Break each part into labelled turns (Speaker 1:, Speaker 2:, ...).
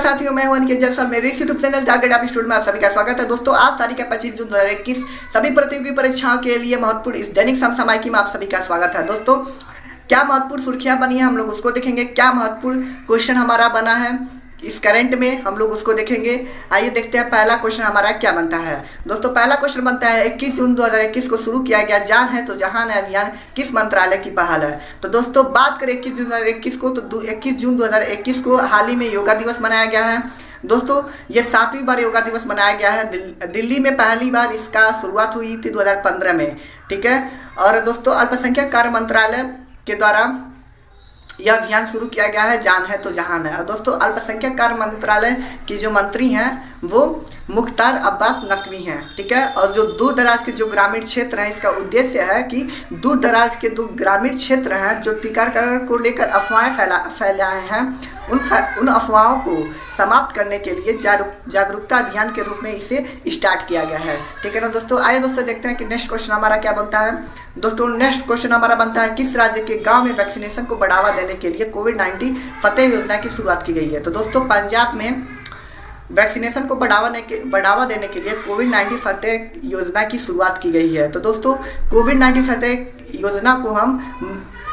Speaker 1: साथियों, मैं हूं अनिकेत जायसवाल। मेरे इस यूट्यूब चैनल टारगेट आप स्टूडेंट में आप सभी का स्वागत है। दोस्तों, आज तारीख है 25 जून 2021। सभी प्रतियोगी परीक्षाओं के लिए महत्वपूर्ण इस दैनिक समसामयिकी में आप सभी का स्वागत है। दोस्तों, क्या महत्वपूर्ण सुर्खियां बनी है हम लोग उसको देखेंगे। क्या महत्वपूर्ण क्वेश्चन हमारा बना है इस करंट में हम लोग उसको देखेंगे। आइए देखते हैं पहला क्वेश्चन हमारा क्या बनता है। दोस्तों, पहला क्वेश्चन बनता है 21 जून 2021 को शुरू किया गया जान है तो जहान है अभियान किस मंत्रालय की पहल है। तो दोस्तों, बात करें 21 जून 2021 को, तो 21 जून 2021 को हाल ही में योगा दिवस मनाया गया है। दोस्तों, ये 7वीं बार योगा दिवस मनाया गया है। दिल्ली में पहली बार इसका शुरुआत हुई थी 2015 में, ठीक है। और दोस्तों, अल्पसंख्यक कार्य मंत्रालय के द्वारा यह अभियान शुरू किया गया है जान है तो जहान है। और दोस्तों, अल्पसंख्यक कार्य मंत्रालय की जो मंत्री हैं वो मुख्तार अब्बास नकवी हैं, ठीक है। और जो दूर दराज के जो ग्रामीण क्षेत्र हैं, इसका उद्देश्य है कि दूर दराज के जो ग्रामीण क्षेत्र हैं जो टीकाकरण को लेकर अफवाहें फैलाए हैं, उन अफवाहों को समाप्त करने के लिए जागरूकता अभियान के रूप में इसे स्टार्ट किया गया है, ठीक है ना दोस्तों। आइए दोस्तों देखते हैं कि नेक्स्ट क्वेश्चन हमारा क्या बनता है। दोस्तों, नेक्स्ट क्वेश्चन हमारा बनता है किस राज्य के गांव में वैक्सीनेशन को बढ़ावा देने के लिए कोविड-19 फतेह योजना की शुरुआत की गई है। तो दोस्तों, पंजाब में वैक्सीनेशन को बढ़ावा देने के लिए कोविड-19 फतेह योजना की शुरुआत की गई है। तो दोस्तों, कोविड-19 फतेह योजना को हम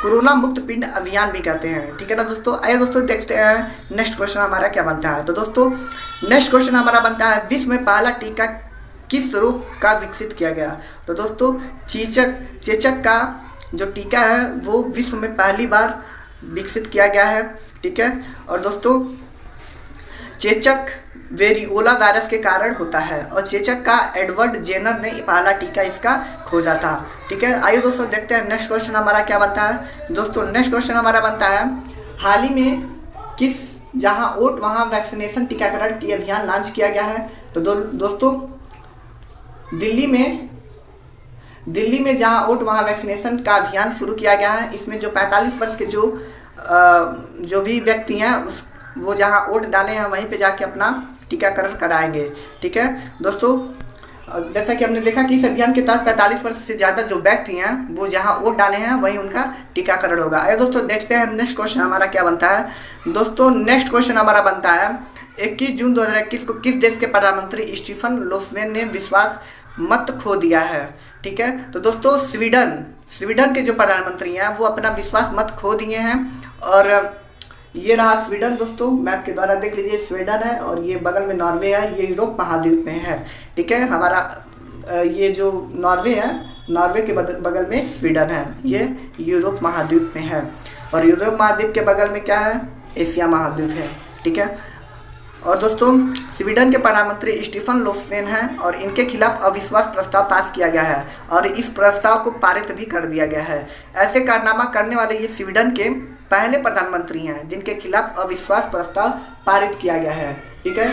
Speaker 1: कोरोना मुक्त पिंड अभियान भी कहते हैं, ठीक है ना दोस्तों। आइए दोस्तों देखते हैं नेक्स्ट क्वेश्चन हमारा क्या बनता है। तो दोस्तों, नेक्स्ट क्वेश्चन हमारा बनता है विश्व में पहला टीका किस रोग का विकसित किया गया। तो दोस्तों, चेचक का जो टीका है वो विश्व में पहली बार विकसित किया गया है, ठीक है। और दोस्तों, चेचक वेरिओला वायरस के कारण होता है और चेचक का एडवर्ड जेनर ने पहला टीका इसका खोजा था, ठीक है। आइए दोस्तों देखते हैं नेक्स्ट क्वेश्चन हमारा क्या बनता है। दोस्तों, नेक्स्ट क्वेश्चन हमारा बनता है हाल ही में किस जहां ओट वहां वैक्सीनेशन टीकाकरण की अभियान लॉन्च किया गया है। तो दोस्तों, दिल्ली में जहां ओट वहां वैक्सीनेशन का अभियान शुरू किया गया है। इसमें जो 45 वर्ष के जो भी व्यक्ति हैं वो जहां वोट डाले हैं वहीं पे जाके अपना टीकाकरण कराएंगे, ठीक है दोस्तों। जैसा कि हमने देखा कि इस अभियान के तहत 45 वर्ष से ज़्यादा जो व्यक्ति हैं वो जहां वोट डाले हैं वहीं उनका टीकाकरण होगा। आइए दोस्तों देखते हैं नेक्स्ट क्वेश्चन हमारा क्या बनता है। दोस्तों, नेक्स्ट क्वेश्चन हमारा बनता है 21 जून 2021 को किस देश के प्रधानमंत्री स्टीफन लोफवेन ने विश्वास मत खो दिया है, ठीक है। तो दोस्तों, स्वीडन के जो प्रधानमंत्री हैं वो अपना विश्वास मत खो दिए हैं। और ये रहा स्वीडन। दोस्तों, मैप के द्वारा देख लीजिए, स्वीडन है और ये बगल में नॉर्वे है, ये यूरोप महाद्वीप में है, ठीक है। हमारा ये जो नॉर्वे है, नॉर्वे के बगल में स्वीडन है, ये यूरोप महाद्वीप में है। और यूरोप महाद्वीप के बगल में क्या है, एशिया महाद्वीप है, ठीक है। और दोस्तों, स्वीडन के प्रधानमंत्री स्टीफन लोफवेन हैं और इनके खिलाफ अविश्वास प्रस्ताव पास किया गया है और इस प्रस्ताव को पारित भी कर दिया गया है। ऐसे कारनामा करने वाले ये स्वीडन के पहले प्रधानमंत्री हैं जिनके खिलाफ अविश्वास प्रस्ताव पारित किया गया है, ठीक है।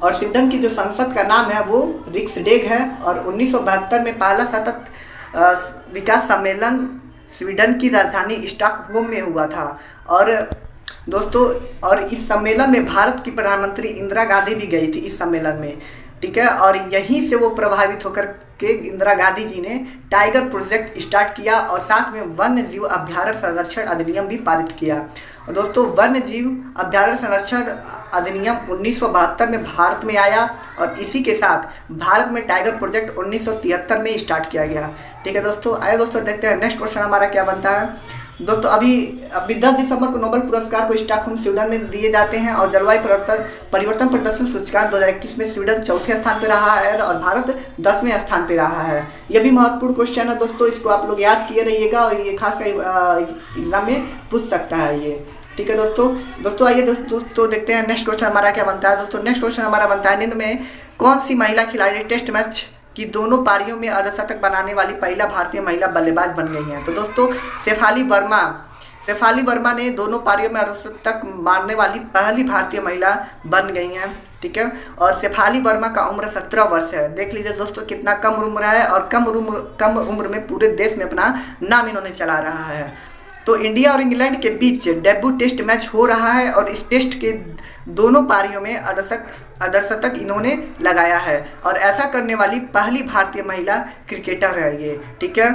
Speaker 1: और स्वीडन की जो संसद का नाम है वो रिक्सडेग है और 1972 में पहला सतत विकास सम्मेलन स्वीडन की राजधानी स्टॉकहोम में हुआ था। और दोस्तों, और इस सम्मेलन में भारत की प्रधानमंत्री इंदिरा गांधी भी गई थी इस सम्मेलन में, ठीक है। और यहीं से वो प्रभावित होकर के इंदिरा गांधी जी ने टाइगर प्रोजेक्ट स्टार्ट किया और साथ में वन्य जीव अभ्यारण्य संरक्षण अधिनियम भी पारित किया। और दोस्तों, वन्य जीव अभ्यारण्य संरक्षण अधिनियम 1972 में भारत में आया और इसी के साथ भारत में टाइगर प्रोजेक्ट 1973 में स्टार्ट किया गया, ठीक है दोस्तों। आइए दोस्तों देखते हैं नेक्स्ट क्वेश्चन हमारा क्या बनता है। दोस्तों, अभी 10 दिसंबर को नोबेल पुरस्कार को स्टॉकहोम स्वीडन में दिए जाते हैं और जलवायु परिवर्तन प्रदर्शन सूचकांक 2021 में स्वीडन चौथे स्थान पर रहा है और भारत 10वें स्थान पर रहा है। यह भी महत्वपूर्ण क्वेश्चन है दोस्तों, इसको आप लोग याद किए रहिएगा और ये खासकर एग्जाम में पूछ सकता है ये, ठीक है दोस्तों। आइए दोस्तों देखते हैं नेक्स्ट क्वेश्चन हमारा क्या बनता है। दोस्तों, नेक्स्ट क्वेश्चन हमारा बनता है निम्न में कौन सी महिला खिलाड़ी टेस्ट मैच की दोनों पारियों में अर्धशतक बनाने वाली पहला भारतीय महिला बल्लेबाज बन गई हैं। तो दोस्तों, शेफाली वर्मा ने दोनों पारियों में अर्धशतक मारने वाली पहली भारतीय महिला बन गई हैं, ठीक है। और शेफाली वर्मा का उम्र 17 वर्ष है। देख लीजिए दोस्तों कितना कम उम्र है और कम उम्र में पूरे देश में अपना नाम इन्होंने चला रहा है। तो इंडिया और इंग्लैंड के बीच डेब्यू टेस्ट मैच हो रहा है और इस टेस्ट के दोनों पारियों में अर्धशतक इन्होंने लगाया है और ऐसा करने वाली पहली भारतीय महिला क्रिकेटर है ये, ठीक है।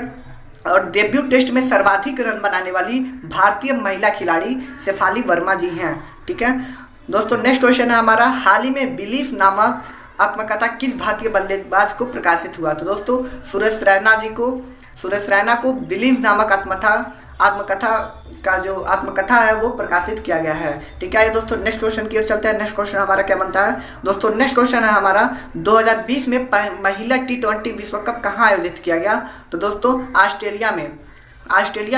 Speaker 1: और डेब्यू टेस्ट में सर्वाधिक रन बनाने वाली भारतीय महिला खिलाड़ी शेफाली वर्मा जी हैं, ठीक है। दोस्तों नेक्स्ट क्वेश्चन है हमारा, हाल ही में बिलीफ नामक आत्मकथा किस भारतीय बल्लेबाज को प्रकाशित हुआ? तो दोस्तों सुरेश रैना को बिलीव नामक आत्मकथा का जो आत्मकथा है वो प्रकाशित किया गया है। ठीक है दोस्तों, नेक्स्ट क्वेश्चन की ओर चलते हैं। नेक्स्ट क्वेश्चन हमारा क्या बनता है दोस्तों? नेक्स्ट क्वेश्चन है हमारा, 2020 में महिला T20 विश्व कप कहाँ आयोजित किया गया? तो दोस्तों ऑस्ट्रेलिया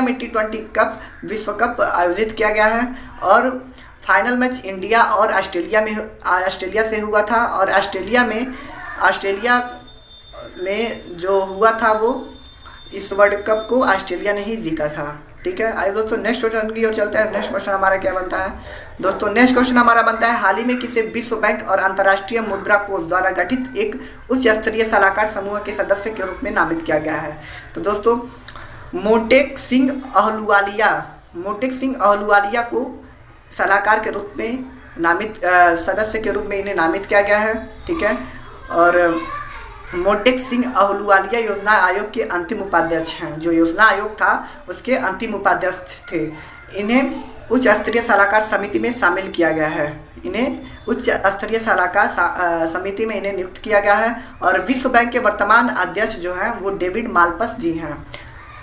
Speaker 1: में T20 कप विश्व कप आयोजित किया गया है और फाइनल मैच इंडिया और ऑस्ट्रेलिया से हुआ था और ऑस्ट्रेलिया में जो हुआ था वो इस वर्ल्ड कप को ऑस्ट्रेलिया ने ही जीता था। ठीक है, आइए दोस्तों नेक्स्ट क्वेश्चन की ओर चलते हैं। नेक्स्ट क्वेश्चन हमारा क्या बनता है दोस्तों? नेक्स्ट क्वेश्चन हमारा बनता है, हाल ही में किसे विश्व बैंक और अंतर्राष्ट्रीय मुद्रा कोष द्वारा गठित एक उच्च स्तरीय सलाहकार समूह के सदस्य के रूप में नामित किया गया है? तो दोस्तों मोटेक सिंह अहलुवालिया को सलाहकार के रूप में सदस्य के रूप में इन्हें नामित किया गया है। ठीक है, और मोटेक सिंह अहलुवालिया योजना आयोग के अंतिम उपाध्यक्ष हैं। जो योजना आयोग था उसके अंतिम उपाध्यक्ष थे। इन्हें उच्च स्तरीय सलाहकार समिति में शामिल किया गया है। समिति में इन्हें नियुक्त किया गया है और विश्व बैंक के वर्तमान अध्यक्ष जो हैं वो डेविड माल्पस जी हैं।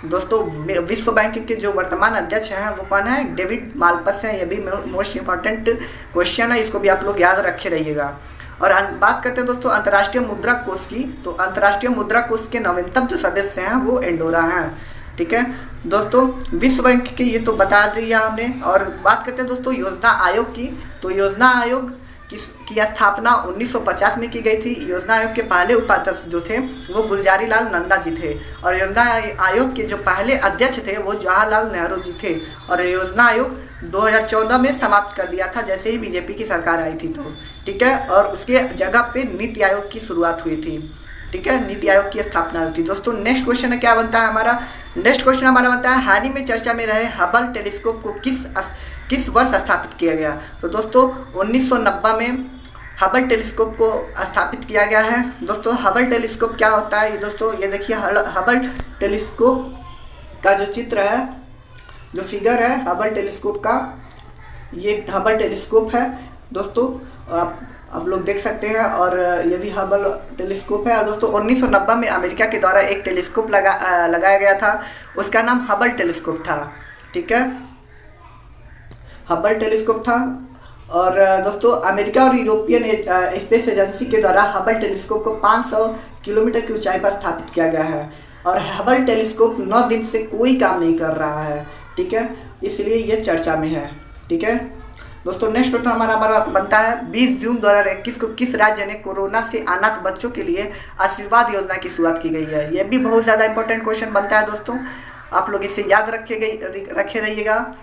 Speaker 1: दोस्तों विश्व बैंक के जो वर्तमान अध्यक्ष हैं वो कौन है? डेविड माल्पस हैं। ये भी मोस्ट इंपॉर्टेंट क्वेश्चन है, इसको भी आप लोग याद रखे रहिएगा। और बात करते हैं दोस्तों अंतर्राष्ट्रीय मुद्रा कोष की, तो अंतर्राष्ट्रीय मुद्रा कोष के नवीनतम जो सदस्य हैं वो एंडोरा हैं। ठीक है दोस्तों, विश्व बैंक के ये तो बता दिया हमने। और बात करते हैं दोस्तों योजना आयोग की, तो योजना आयोग की स्थापना 1950 में की गई थी। योजना आयोग के पहले उपाध्यक्ष जो थे वो गुलजारी लाल नंदा जी थे और योजना आयोग के जो पहले अध्यक्ष थे वो जवाहरलाल नेहरू जी थे। और योजना आयोग 2014 में समाप्त कर दिया था जैसे ही बीजेपी की सरकार आई थी। तो ठीक है, और उसके जगह पे नीति आयोग की शुरुआत हुई थी। ठीक है, नीति आयोग की स्थापना हुई थी। दोस्तों नेक्स्ट क्वेश्चन है क्या बनता है हमारा? नेक्स्ट क्वेश्चन हमारा बनता है, हाल ही में चर्चा में रहे हबल टेलीस्कोप को किस वर्ष स्थापित किया गया? तो दोस्तों 1990 में हबल टेलीस्कोप को स्थापित किया गया है। दोस्तों हबल टेलीस्कोप क्या होता है? ये दोस्तों ये देखिए, हबल टेलीस्कोप का जो चित्र है, जो फिगर है हबल टेलीस्कोप का, ये हबल टेलीस्कोप है दोस्तों, आप लोग देख सकते हैं। और ये भी हबल टेलीस्कोप है। और दोस्तों 1990 में अमेरिका के द्वारा एक टेलीस्कोप लगाया गया था, उसका नाम हबल टेलीस्कोप था। ठीक है, हबल टेलीस्कोप था। और दोस्तों अमेरिका और यूरोपियन स्पेस एजेंसी के द्वारा हबल टेलीस्कोप को 500 किलोमीटर की ऊंचाई पर स्थापित किया गया है और हबल टेलीस्कोप 9 दिन से कोई काम नहीं कर रहा है। ठीक है, इसलिए ये चर्चा में है। ठीक है दोस्तों, नेक्स्ट क्वेश्चन हमारा बनता है, 20 जून 2021 को किस राज्य ने कोरोना से अनाथ बच्चों के लिए आशीर्वाद योजना की शुरुआत की गई है? यह भी बहुत ज़्यादा इंपॉर्टेंट क्वेश्चन बनता है दोस्तों, आप लोग इसे याद रखे रहिएगा।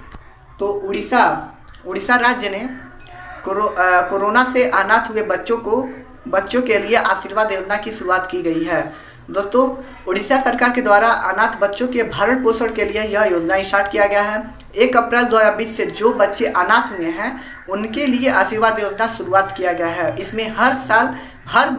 Speaker 1: तो उड़ीसा राज्य ने कोरोना से अनाथ हुए बच्चों के लिए आशीर्वाद योजना की शुरुआत की गई है। दोस्तों उड़ीसा सरकार के द्वारा अनाथ बच्चों के भरण पोषण के लिए यह योजना स्टार्ट किया गया है। 1 अप्रैल 2020 से जो बच्चे अनाथ हुए हैं उनके लिए आशीर्वाद योजना शुरुआत किया गया है। इसमें हर साल हर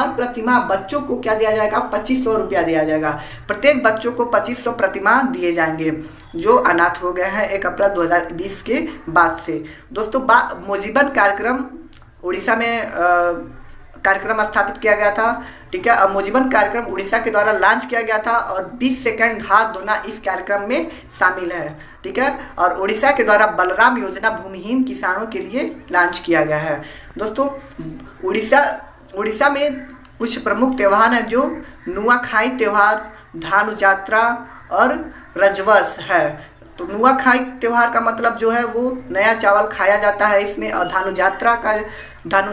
Speaker 1: प्रतिमाह बच्चों को क्या दिया जाएगा? 2500 रुपया दिया जाएगा। प्रत्येक बच्चों को 2500 प्रतिमाह दिए जाएंगे जो अनाथ हो गए हैं 1 अप्रैल 2020 के बाद से। दोस्तों मोजीवन कार्यक्रम उड़ीसा में कार्यक्रम स्थापित किया गया था। ठीक है, अब मोजीवन कार्यक्रम उड़ीसा के द्वारा लॉन्च किया गया था और 20 सेकंड हाथ धोना इस कार्यक्रम में शामिल है। ठीक है, और उड़ीसा के द्वारा बलराम योजना भूमिहीन किसानों के लिए लॉन्च किया गया है। दोस्तों उड़ीसा में कुछ प्रमुख त्यौहार हैं जो नुआखाई त्यौहार, धानु यात्रा और रजवर्ष है। तो नुआखाई त्यौहार का मतलब जो है वो नया चावल खाया जाता है इसमें। और धानु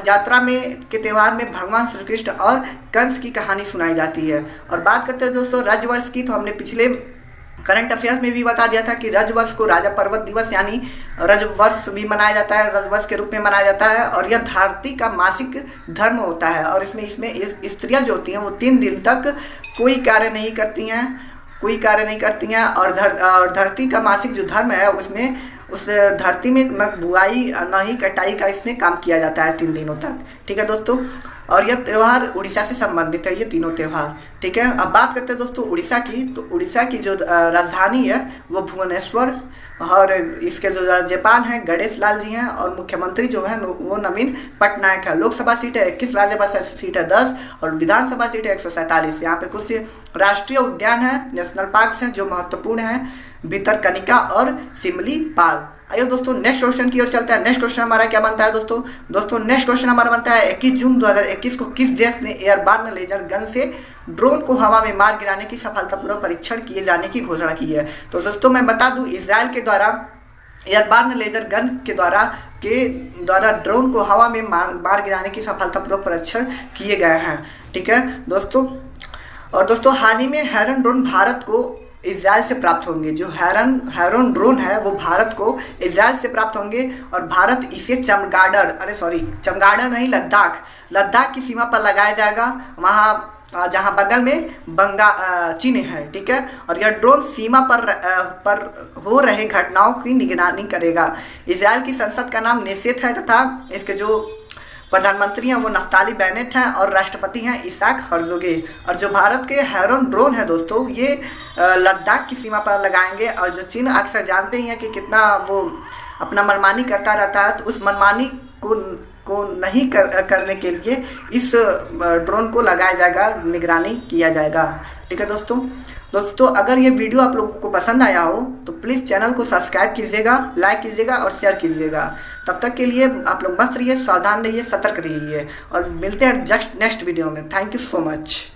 Speaker 1: यात्रा में के त्यौहार में भगवान श्री कृष्ण और कंस की कहानी सुनाई जाती है। और बात करते हैं दोस्तों रजवर्ष की, तो हमने पिछले करंट अफेयर्स में भी बता दिया था कि रजवर्ष को राजा पर्वत दिवस यानी रजवर्ष भी मनाया जाता है, रजवर्ष के रूप में मनाया जाता है। और यह धरती का मासिक धर्म होता है और इसमें स्त्रियां जो होती हैं वो 3 दिन तक कोई कार्य नहीं करती हैं और धरती का मासिक जो धर्म है उसमें उस धरती में न बुआई न ही कटाई का इसमें काम किया जाता है 3 दिनों तक। ठीक है दोस्तों, और यह त्यौहार उड़ीसा से संबंधित है, ये तीनों त्यौहार। ठीक है, अब बात करते हैं दोस्तों उड़ीसा की। तो उड़ीसा की जो राजधानी है वो भुवनेश्वर, और इसके जो राज्यपाल हैं गणेश लाल जी हैं, और मुख्यमंत्री जो है वो नवीन पटनायक है। लोकसभा सीट है 21, राज्यसभा सीट है 10, और विधानसभा सीट है 147। यहाँ पे कुछ राष्ट्रीय उद्यान है, नेशनल पार्क्स हैं जो महत्वपूर्ण हैं, भितरकनिका और सिमली पाल। आइए दोस्तों नेक्स्ट क्वेश्चन की ओर चलते हैं। नेक्स्ट क्वेश्चन हमारा क्या बनता है दोस्तों नेक्स्ट क्वेश्चन हमारा बनता है 21 जून 2021 को किस देश ने एयरबॉर्न लेजर गन से ड्रोन को हवा में मार गिराने की सफलतापूर्वक परीक्षण किए जाने की घोषणा की है? तो दोस्तों मैं बता दूं, इजराइल के द्वारा एयरबॉर्न लेजर गन के द्वारा ड्रोन को हवा में मार गिराने की सफलतापूर्वक परीक्षण किए गए हैं। ठीक है दोस्तों, और दोस्तों हाल ही में हेरन ड्रोन भारत को इजराइल से प्राप्त होंगे। जो हेरन ड्रोन है वो भारत को इजराइल से प्राप्त होंगे, और भारत इसे चमगादड़ नहीं, लद्दाख की सीमा पर लगाया जाएगा, वहाँ जहाँ बगल में चीन है। ठीक है, और यह ड्रोन सीमा पर हो रहे घटनाओं की निगरानी करेगा। इजराइल की संसद का नाम नेसेट है, तथा इसके जो प्रधानमंत्री हैं वो नफ्ताली बेनेट हैं, और राष्ट्रपति हैं इसाक हर्जोगे। और जो भारत के हेरन ड्रोन है दोस्तों, ये लद्दाख की सीमा पर लगाएंगे। और जो चीन अक्सर जानते ही हैं कि कितना वो अपना मनमानी करता रहता है, तो उस मनमानी को नहीं करने के लिए इस ड्रोन को लगाया जाएगा, निगरानी किया जाएगा। ठीक है दोस्तों अगर ये वीडियो आप लोगों को पसंद आया हो तो प्लीज़ चैनल को सब्सक्राइब कीजिएगा, लाइक कीजिएगा और शेयर कीजिएगा। तब तक के लिए आप लोग मस्त रहिए, सावधान रहिए, सतर्क रहिए, और मिलते हैं जस्ट नेक्स्ट वीडियो में। Thank you so much.